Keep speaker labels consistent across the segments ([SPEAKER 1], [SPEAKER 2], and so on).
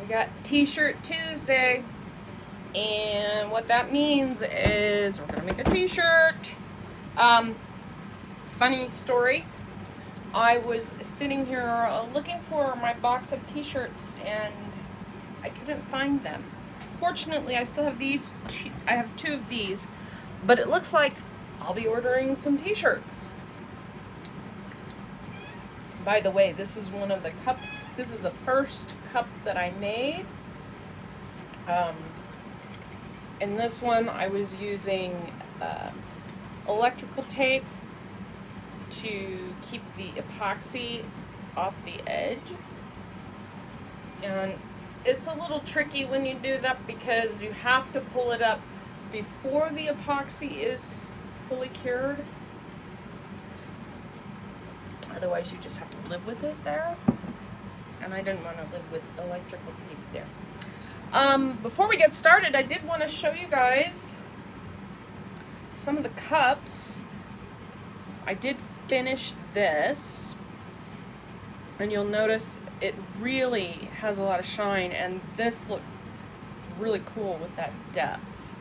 [SPEAKER 1] got T-shirt Tuesday, and what that means is we're gonna make a T-shirt. Funny story. I was sitting here looking for my box of T-shirts, and I couldn't find them. Fortunately, I still have these. I have two of these, but it looks like I'll be ordering some T-shirts. By the way, this is one of the cups. This is the first cup that I made. In this one, I was using electrical tape to keep the epoxy off the edge. And it's a little tricky when you do that because you have to pull it up before the epoxy is fully cured. Otherwise, you just have to live with it there. And I didn't want to live with electrical tape there. Before we get started, I did want to show you guys some of the cups. I did finish this. And you'll notice it really has a lot of shine. And this looks really cool with that depth.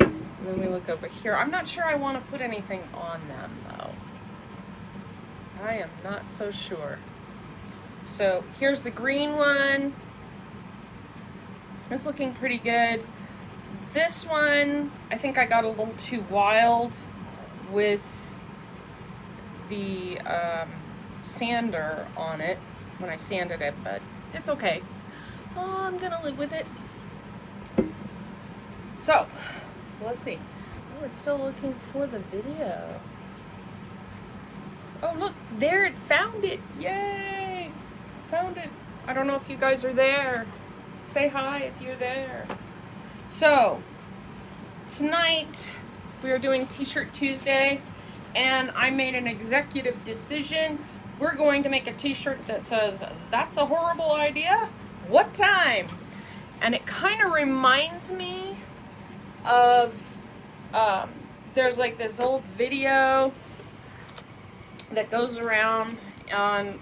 [SPEAKER 1] And then we look over here. I'm not sure I want to put anything on them, though. I am not so sure. So here's the green one. It's looking pretty good. This one, I think I got a little too wild with the sander on it when I sanded it, but it's okay. Oh, I'm gonna live with it. So, let's see. Oh, it's still looking for the video. Oh, look, there it found it. Yay! Found it. I don't know if you guys are there. Say hi if you're there. So, tonight we are doing T-shirt Tuesday, and I made an executive decision. We're going to make a T-shirt that says, "That's a horrible idea. What time?" And it kind of reminds me of, there's like this old video that goes around on,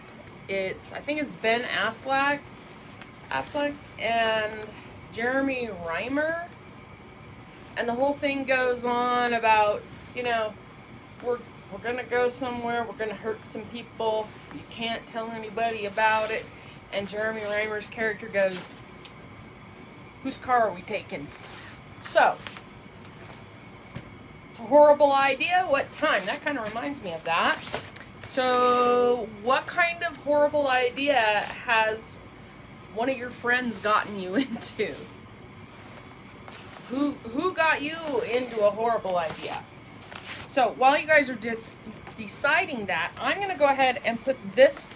[SPEAKER 1] I think it's Ben Affleck and Jeremy Reimer, and the whole thing goes on about, we're gonna go somewhere, we're gonna hurt some people, you can't tell anybody about it, and Jeremy Reimer's character goes, "Whose car are we taking?" So, it's a horrible idea, what time? That kind of reminds me of that. So, what kind of horrible idea has one of your friends gotten you into? Who got you into a horrible idea? So, while you guys are deciding that, I'm going to go ahead and put this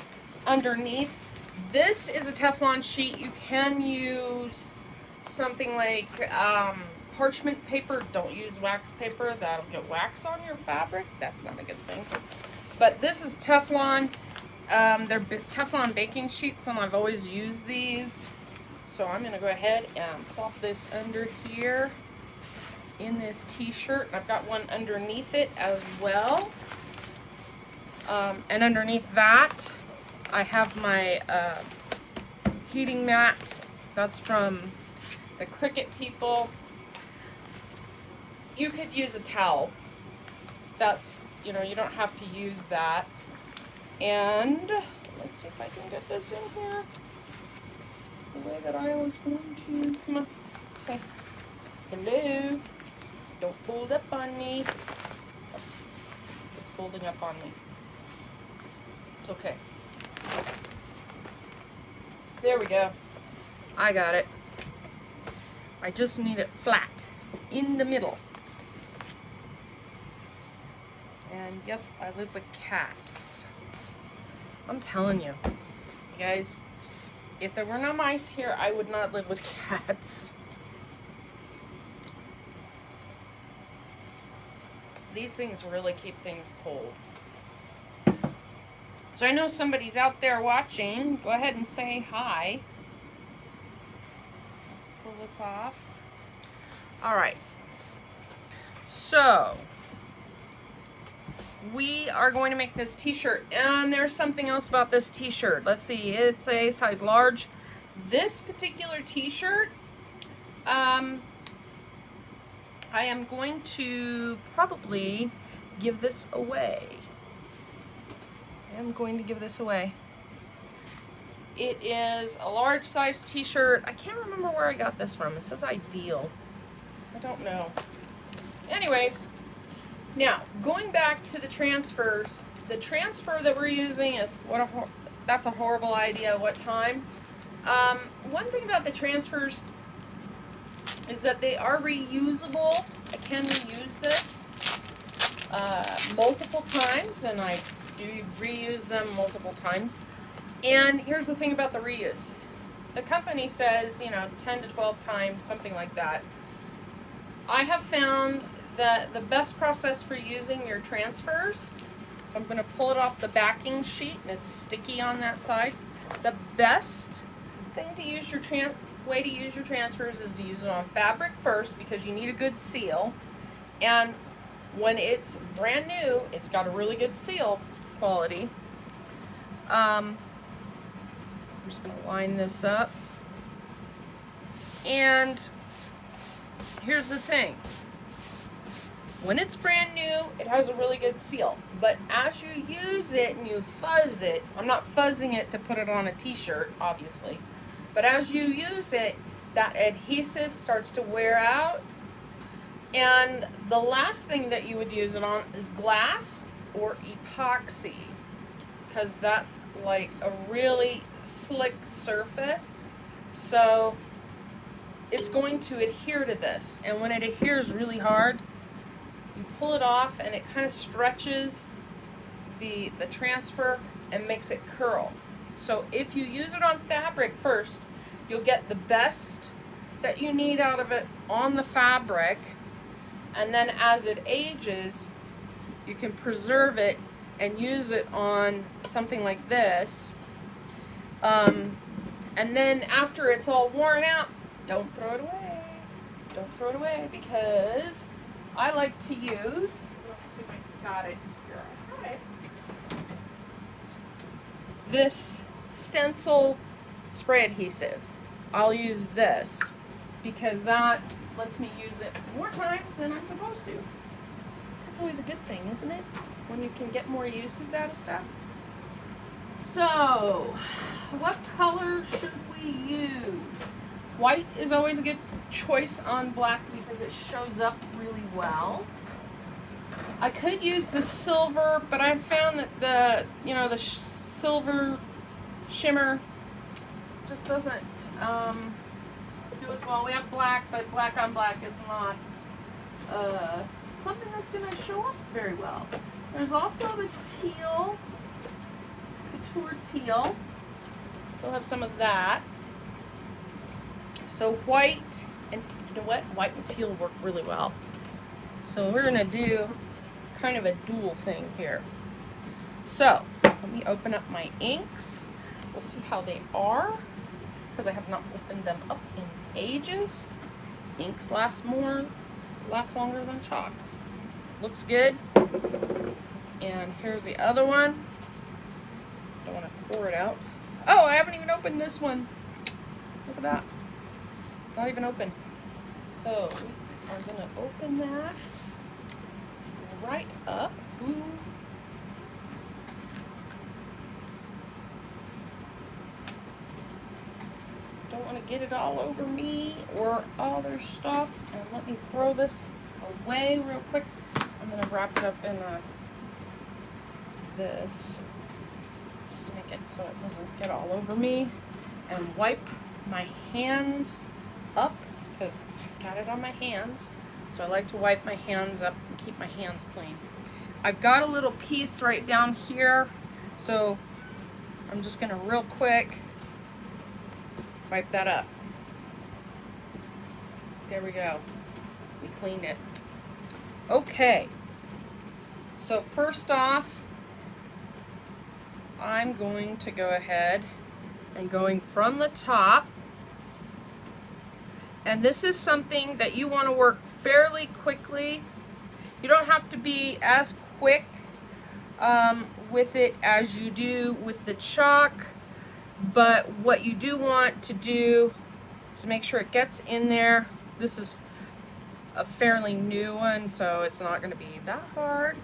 [SPEAKER 1] underneath. This is a Teflon sheet. You can use something like parchment paper. Don't use wax paper. That'll get wax on your fabric. That's not a good thing. But this is Teflon. They're Teflon baking sheets, and I've always used these. So I'm going to go ahead and plop this under here in this T-shirt. I've got one underneath it as well. And underneath that, I have my heating mat. That's from the Cricut people. You could use a towel. That's, you don't have to use that. And let's see if I can get this in here the way that I was going to. Come on. Okay. Hello. Don't fold up on me. It's folding up on me. It's okay. There we go. I got it. I just need it flat in the middle. And yep, I live with cats. I'm telling you, guys, if there were no mice here, I would not live with cats. These things really keep things cold. So I know somebody's out there watching. Go ahead and say hi. Let's pull this off. All right. So we are going to make this t-shirt, and there's something else about this t-shirt. Let's see, it's a size large. this particular t-shirt, I am going to probably give this away. It is a large size t-shirt. I can't remember where I got this from. It says Ideal. I don't know. Anyways, now going back to the transfers. The transfer that we're using is that's a horrible idea. What time? One thing about the transfers is that they are reusable. I can reuse this multiple times, and I do reuse them multiple times. And here's the thing about the reuse. The company says, 10 to 12 times, something like that. I have found that the best process for using your transfers, so I'm going to pull it off the backing sheet, and it's sticky on that side. The best thing to use your way to use your transfers is to use it on fabric first, because you need a good seal. And when it's brand new, it's got a really good seal quality. I'm just going to line this up. And here's the thing. When it's brand new, it has a really good seal. But as you use it and you fuzz it, I'm not fuzzing it to put it on a t-shirt, obviously. But as you use it, that adhesive starts to wear out. And the last thing that you would use it on is glass or epoxy, because that's like a really slick surface. So it's going to adhere to this. And when it adheres really hard, you pull it off and it kind of stretches the transfer and makes it curl. So if you use it on fabric first, you'll get the best that you need out of it on the fabric. And then as it ages, you can preserve it and use it on something like this. And then after it's all worn out, don't throw it away. Don't throw it away, because I like to use, let's see if I got it here. I got it. This stencil spray adhesive. I'll use this because that lets me use it more times than I'm supposed to. That's always a good thing, isn't it? When you can get more uses out of stuff. So, what color should we use? White is always a good choice on black because it shows up really well. I could use the silver, but I've found that the silver shimmer just doesn't do as well. We have black, but black on black is not something that's going to show up very well. There's also the teal, couture teal. Still have some of that. So white, and you know what? White and teal work really well. So we're going to do kind of a dual thing here. So let me open up my inks. We'll see how they are, because I have not opened them up in ages. Inks last longer than chalks. Looks good. And here's the other one. Don't want to pour it out. Oh, I haven't even opened this one. Look at that. It's not even open. So we are going to open that right up. Ooh. Don't want to get it all over me or other stuff. And let me throw this away real quick. I'm going to wrap it up in this just to make it so it doesn't get all over me, and wipe my hands up because I've got it on my hands. So I like to wipe my hands up and keep my hands clean. I've got a little piece right down here, so I'm just going to real quick wipe that up. There we go. We cleaned it. Okay. So first off, I'm going to go ahead and going from the top. And this is something that you want to work fairly quickly. You don't have to be as quick with it as you do with the chalk. But what you do want to do is make sure it gets in there. This is a fairly new one, so it's not going to be that hard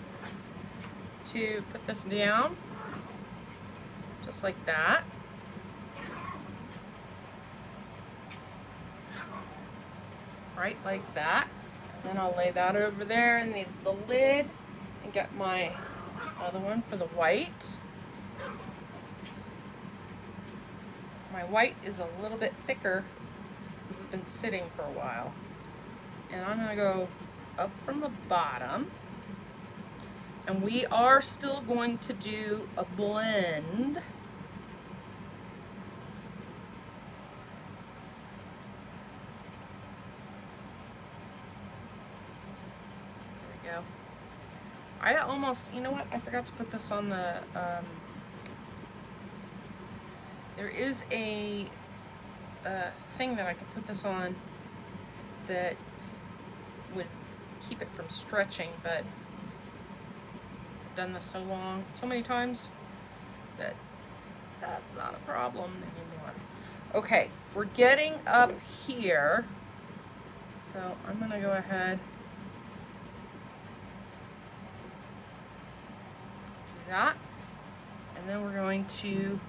[SPEAKER 1] to put this down. Just like that. Right, like that. And then I'll lay that over there in the lid and get my other one for the white. My white is a little bit thicker. This has been sitting for a while. And I'm gonna go up from the bottom. And we are still going to do a blend. There we go. I almost, you know what? I forgot to put this on the, there is a thing that I could put this on that would keep it from stretching, but I've done this so many times that that's not a problem anymore. Okay, we're getting up here, so I'm gonna go ahead do that, and then we're going to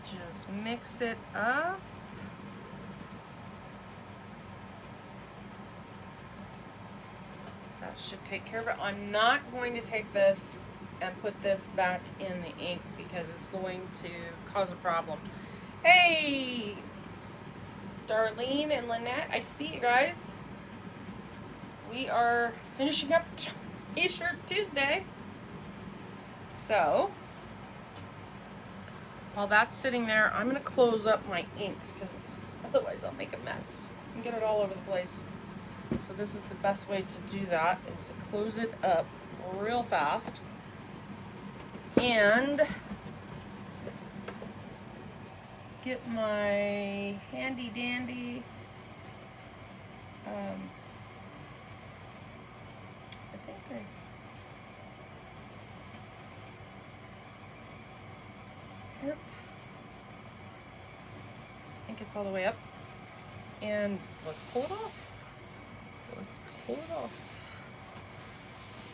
[SPEAKER 1] just mix it up. That should take care of it. I'm not going to take this and put this back in the ink because it's going to cause a problem. Hey, Darlene and Lynette, I see you guys. We are finishing up T-shirt Tuesday. So, while that's sitting there, I'm going to close up my inks because otherwise I'll make a mess and get it all over the place. So this is the best way to do that, is to close it up real fast. And get my handy dandy I think tip. I think it's all the way up. And let's pull it off. Let's pull it off.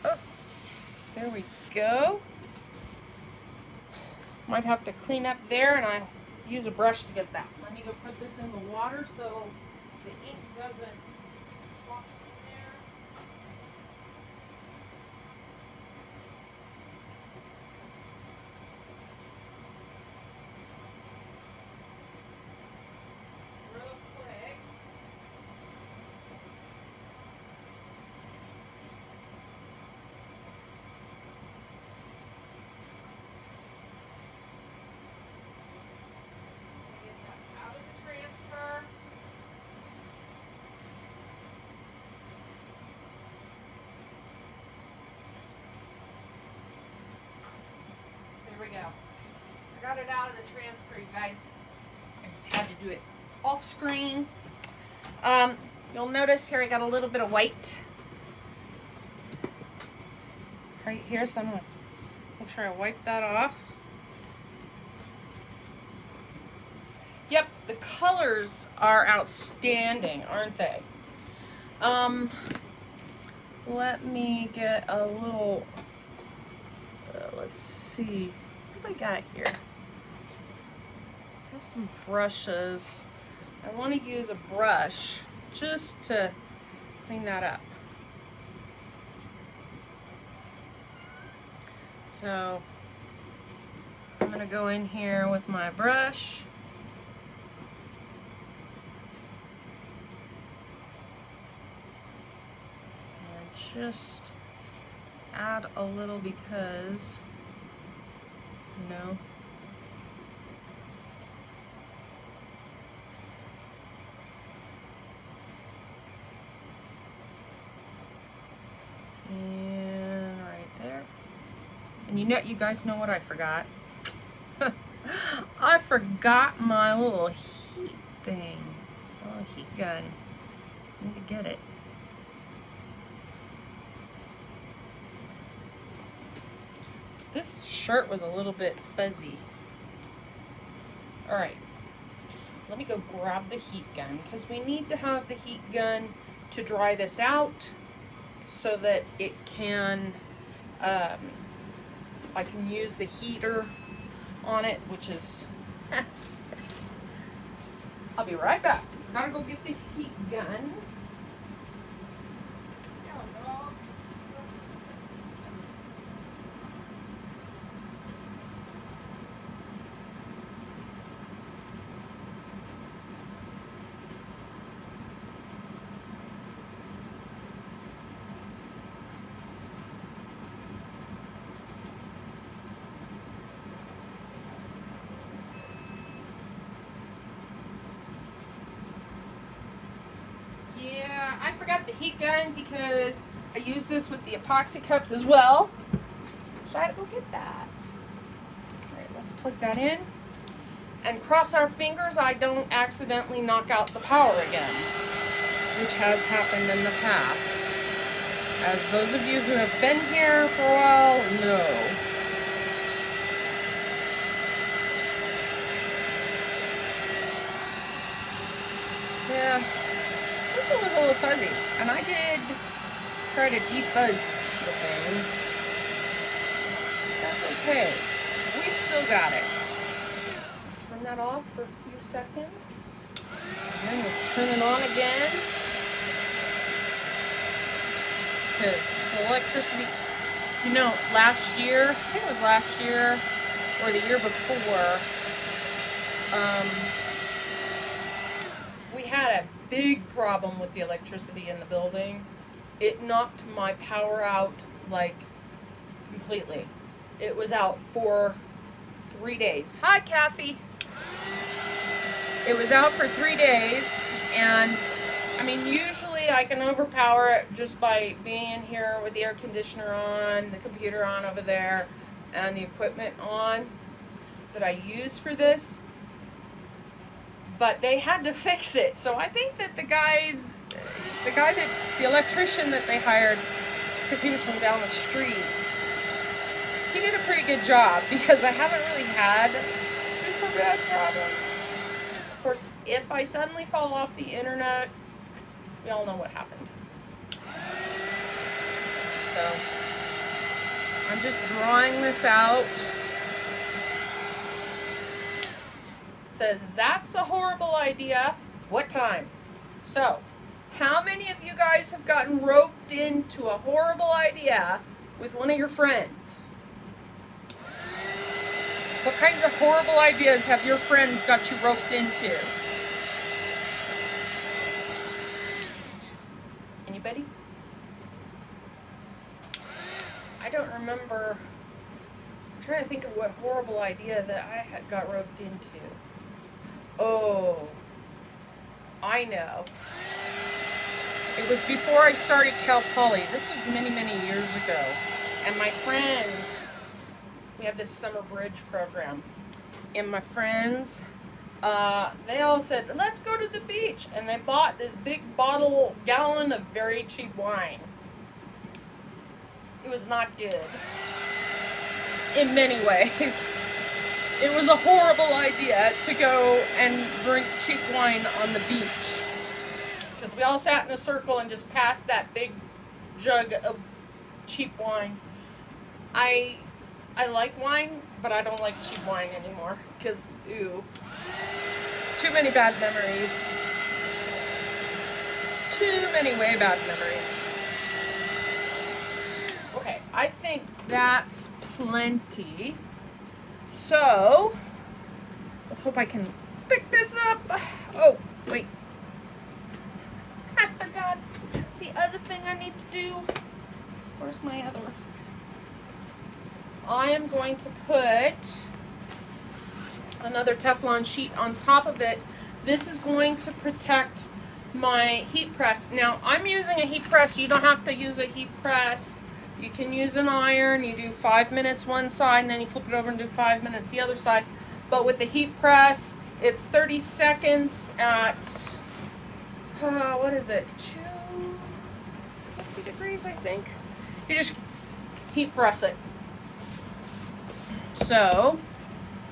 [SPEAKER 1] Oh, there we go. Might have to clean up there, and I use a brush to get that. Let me go put this in the water so the ink doesn't walk in there. Real quick. Get that out of the transfer. There we go. I got it out of the transfer, you guys. I just had to do it off screen. You'll notice here I got a little bit of white right here, so I'm gonna make sure I wipe that off. Yep, the colors are outstanding, aren't they? Let me get a little, let's see, what do I got here? I have some brushes. I want to use a brush just to clean that up. So I'm going to go in here with my brush. And just add a little because, you know, and right there. And you guys know what I forgot? I forgot my little heat thing. Oh, heat gun. I need to get it. This shirt was a little bit fuzzy. All right, let me go grab the heat gun because we need to have the heat gun to dry this out so that it can, I can use the heater on it, which is, I'll be right back. Gotta go get the heat gun. Yeah, I forgot the heat gun because I use this with the epoxy cups as well. So I had to go get that. Alright, let's plug that in. And cross our fingers I don't accidentally knock out the power again, which has happened in the past. As those of you who have been here for a while know. Yeah. This one was a little fuzzy, and I did try to defuzz the thing. That's okay. We still got it. Turn that off for a few seconds. And then we'll turn it on again. Because the electricity, you know, last year, I think it was last year, or the year before, we had a big problem with the electricity in the building. It knocked my power out, like, completely. It was out for 3 days. Hi, Kathy. It was out for 3 days, and, I mean, usually I can overpower it just by being in here with the air conditioner on, the computer on over there, and the equipment on that I use for this. But they had to fix it, so I think that the electrician that they hired, because he was from down the street, he did a pretty good job, because I haven't really had super bad problems. Of course, if I suddenly fall off the internet, we all know what happened. So, I'm just drawing this out. Says, that's a horrible idea. What time? So, how many of you guys have gotten roped into a horrible idea with one of your friends? What kinds of horrible ideas have your friends got you roped into? Anybody? I don't remember. I'm trying to think of what horrible idea that I had got roped into. Oh, I know. It was before I started Cal Poly. This was many, many years ago. And my friends, we have this summer bridge program. And my friends, they all said, let's go to the beach. And they bought this big gallon of very cheap wine. It was not good. In many ways. It was a horrible idea to go and drink cheap wine on the beach. Because we all sat in a circle and just passed that big jug of cheap wine. I like wine, but I don't like cheap wine anymore. Because, ew. Too many bad memories. Too many way bad memories. Okay, I think that's plenty. So, let's hope I can pick this up. Oh, wait. I forgot the other thing I need to do. Where's my other? I am going to put another Teflon sheet on top of it. This is going to protect my heat press. Now, I'm using a heat press. You don't have to use a heat press. You can use an iron. You do 5 minutes one side, and then you flip it over and do 5 minutes the other side. But with the heat press, it's 30 seconds at, what is it, 250 degrees, I think. You just heat press it. So,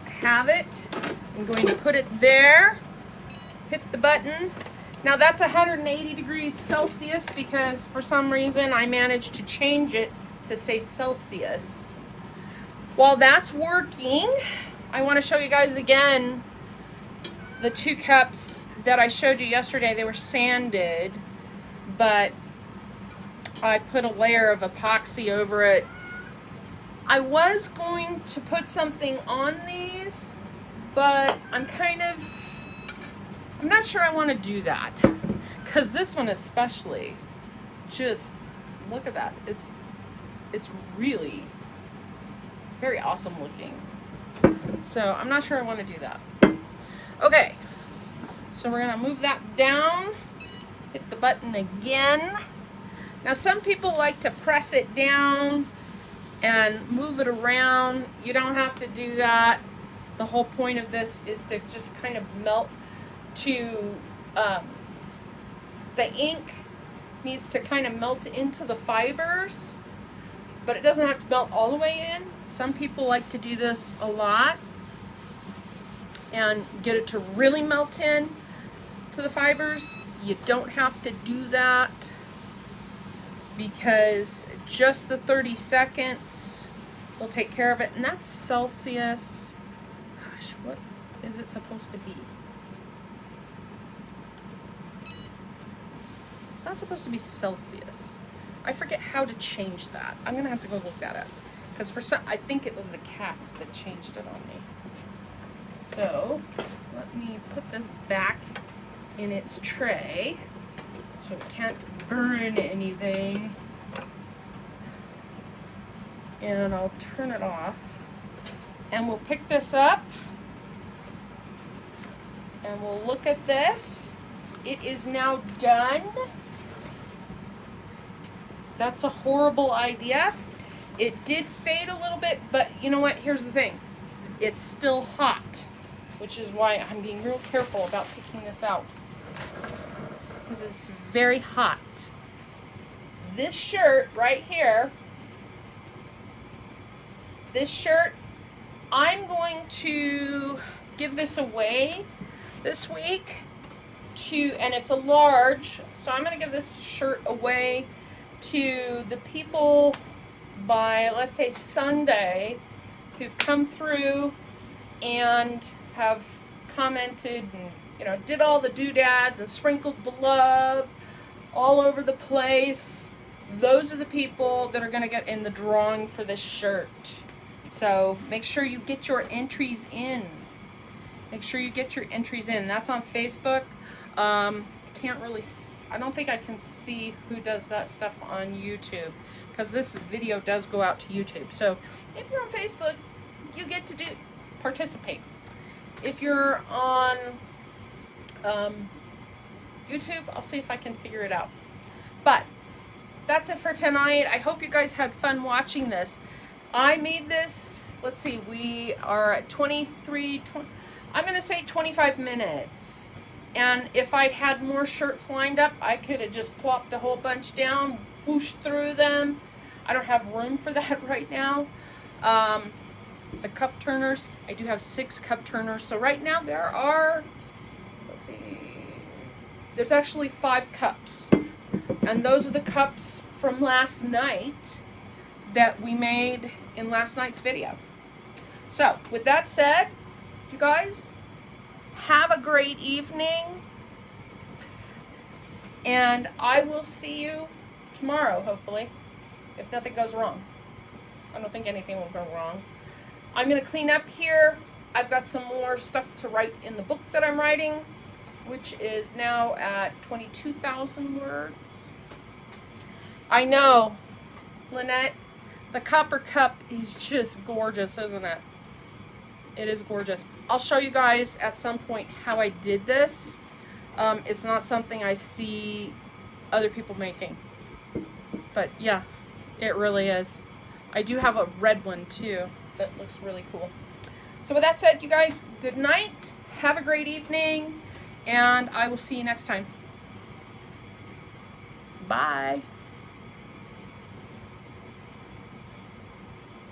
[SPEAKER 1] I have it. I'm going to put it there. Hit the button. Now that's 180 degrees Celsius because for some reason I managed to change it to say Celsius. While that's working, I want to show you guys again the 2 cups that I showed you yesterday. They were sanded, but I put a layer of epoxy over it. I was going to put something on these, but I'm not sure I want to do that, because this one especially, just look at that. It's really very awesome looking. So I'm not sure I want to do that. Okay, so we're gonna move that down, hit the button again. Now some people like to press it down and move it around. You don't have to do that. The whole point of this is to just kind of melt to, the ink needs to kind of melt into the fibers, but it doesn't have to melt all the way in. Some people like to do this a lot and get it to really melt in to the fibers. You don't have to do that because just the 30 seconds will take care of it. And that's Celsius. Gosh, what is it supposed to be? It's not supposed to be Celsius. I forget how to change that. I'm gonna have to go look that up, because for some, I think it was the cats that changed it on me. So let me put this back in its tray so it can't burn anything, and I'll turn it off, and we'll pick this up and we'll look at this. It is now done. That's a horrible idea. It did fade a little bit, but you know what? Here's the thing. It's still hot, which is why I'm being real careful about picking this out, because it's very hot. This shirt right here, this shirt, I'm going to give this away this week and it's a large, so I'm going to give this shirt away to the people by, let's say, Sunday, who've come through and have commented and did all the doodads and sprinkled the love all over the place. Those are the people that are going to get in the drawing for this shirt. So make sure you get your entries in. Make sure you get your entries in. That's on Facebook. I don't think I can see who does that stuff on YouTube, because this video does go out to YouTube. So if you're on Facebook, you get to participate. If you're on YouTube, I'll see if I can figure it out. But that's it for tonight. I hope you guys had fun watching this. I made this, let's see, we are at 23, I'm going to say 25 minutes. And if I'd had more shirts lined up, I could have just plopped a whole bunch down, whooshed through them. I don't have room for that right now. The cup turners, I do have 6 cup turners. So right now there are, let's see, there's actually 5 cups. And those are the cups from last night that we made in last night's video. So with that said, you guys, have a great evening, and I will see you tomorrow, hopefully, if nothing goes wrong. I don't think anything will go wrong. I'm going to clean up here. I've got some more stuff to write in the book that I'm writing, which is now at 22,000 words. I know, Lynette, the copper cup is just gorgeous, isn't it? It is gorgeous. I'll show you guys at some point how I did this. It's not something I see other people making. But yeah, it really is. I do have a red one too that looks really cool. So with that said, you guys, good night. Have a great evening. And I will see you next time. Bye.